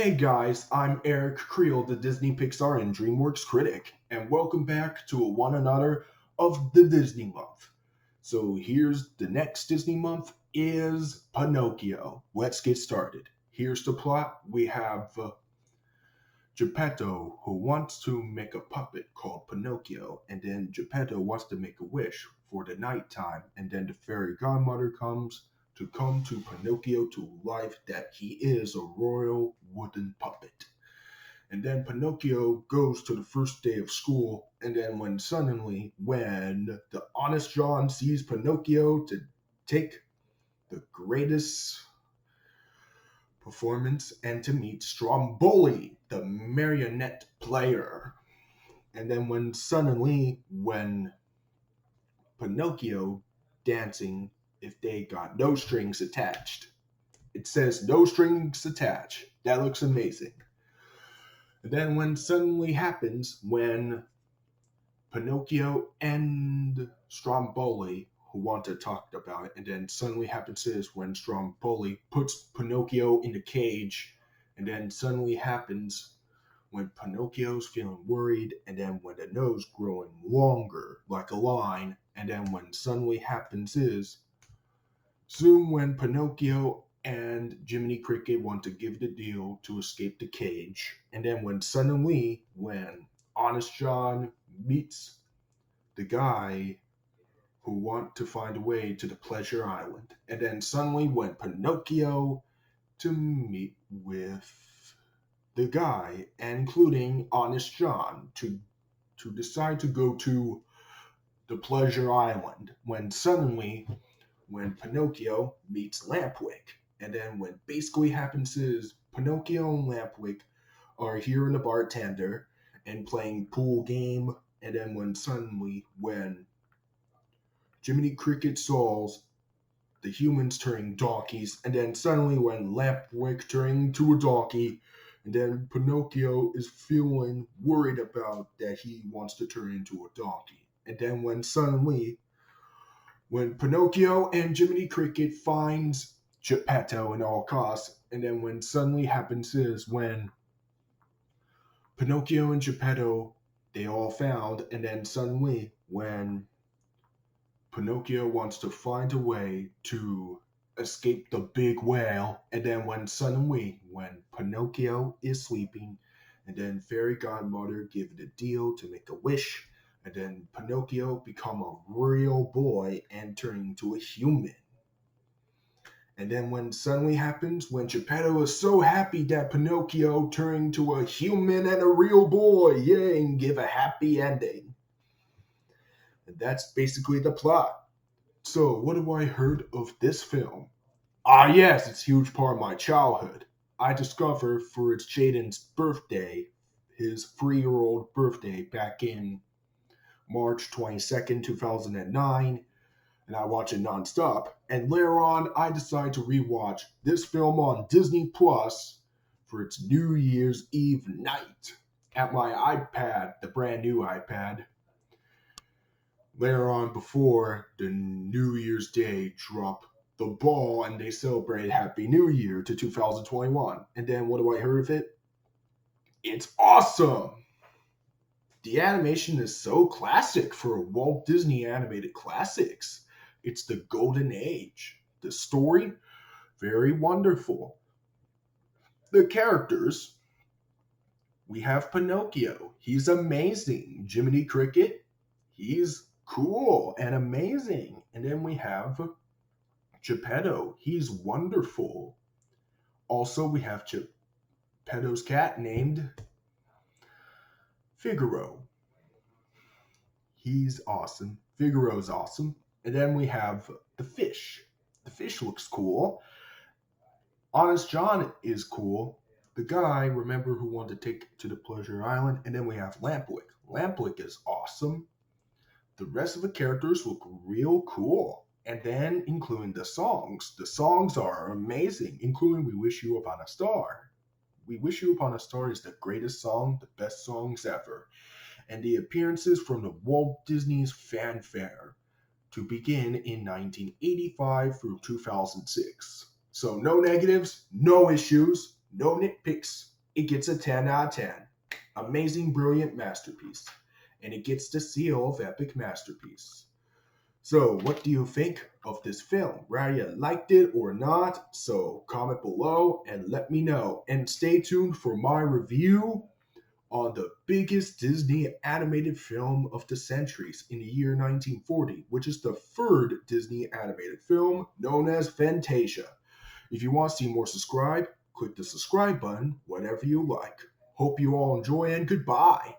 Hey guys, I'm Eric Creel, the Disney Pixar and DreamWorks critic, and welcome back to one another of the Disney month. So here's the next Disney month is Pinocchio. Let's get started. Here's the plot. We have Geppetto who wants to make a puppet called Pinocchio, and then Geppetto wants to make a wish for the nighttime, and then the fairy godmother comes to Pinocchio to life that he is a royal wooden puppet. And then Pinocchio goes to the first day of school, and then when the honest John sees Pinocchio to take the greatest performance and to meet Stromboli, the marionette player. And then when Pinocchio dancing, if they got no strings attached. It says no strings attached. That looks amazing. And then when suddenly happens when Pinocchio and Stromboli who want to talk about it, and then suddenly happens is when Stromboli puts Pinocchio in the cage, and then suddenly happens when Pinocchio's feeling worried, and then when the nose growing longer like a line, and then when suddenly happens is soon when Pinocchio and Jiminy Cricket want to give the deal to escape the cage, and then when Honest John meets the guy who want to find a way to the Pleasure Island, and then suddenly when Pinocchio to meet with the guy, including Honest John, to decide to go to the Pleasure Island, when Pinocchio meets Lampwick. And then when basically happens is Pinocchio and Lampwick are here in the bartender and playing pool game. And then when Jiminy Cricket solves the humans turning donkeys, and then suddenly when Lampwick turning to a donkey, and then Pinocchio is feeling worried about that he wants to turn into a donkey. And then when Pinocchio and Jiminy Cricket finds Geppetto in all costs, and then when suddenly happens is when Pinocchio and Geppetto they all found, and then suddenly when Pinocchio wants to find a way to escape the big whale, and then when Pinocchio is sleeping, and then Fairy Godmother give it a deal to make a wish, and then Pinocchio become a real boy and turn into a human. And then when suddenly happens, when Geppetto is so happy that Pinocchio turned into a human and a real boy, yay, and give a happy ending. And that's basically the plot. So, what have I heard of this film? Ah, yes, it's a huge part of my childhood. I discovered for its Jaden's birthday, his 3-year-old birthday back in March 22nd, 2009, and I watch it nonstop. And later on, I decide to rewatch this film on Disney Plus for its New Year's Eve night at my iPad, the brand new iPad. Later on, before the New Year's Day drop the ball and they celebrate Happy New Year to 2021. And then what do I heard of it? It's awesome! The animation is so classic for Walt Disney animated classics. It's the golden age. The story, very wonderful. The characters, we have Pinocchio. He's amazing. Jiminy Cricket, he's cool and amazing. And then we have Geppetto. He's wonderful. Also, we have Geppetto's cat named Figaro. He's awesome. Figaro's awesome. And then we have the fish. The fish looks cool. Honest John is cool. The guy, remember, who wanted to take to the Pleasure Island. And then we have Lampwick. Lampwick is awesome. The rest of the characters look real cool. And then, including the songs. The songs are amazing, including We Wish You Upon a Star. We Wish You Upon a Star is the greatest song, the best songs ever. And the appearances from the Walt Disney's Fanfare to begin in 1985 through 2006. So no negatives, no issues, no nitpicks, it gets a 10 out of 10. Amazing, brilliant masterpiece. And it gets the seal of epic masterpiece. So, what do you think of this film? Whether you liked it or not? So, comment below and let me know. And stay tuned for my review on the biggest Disney animated film of the centuries in the year 1940, which is the third Disney animated film known as Fantasia. If you want to see more, subscribe. Click the subscribe button, whatever you like. Hope you all enjoy and goodbye.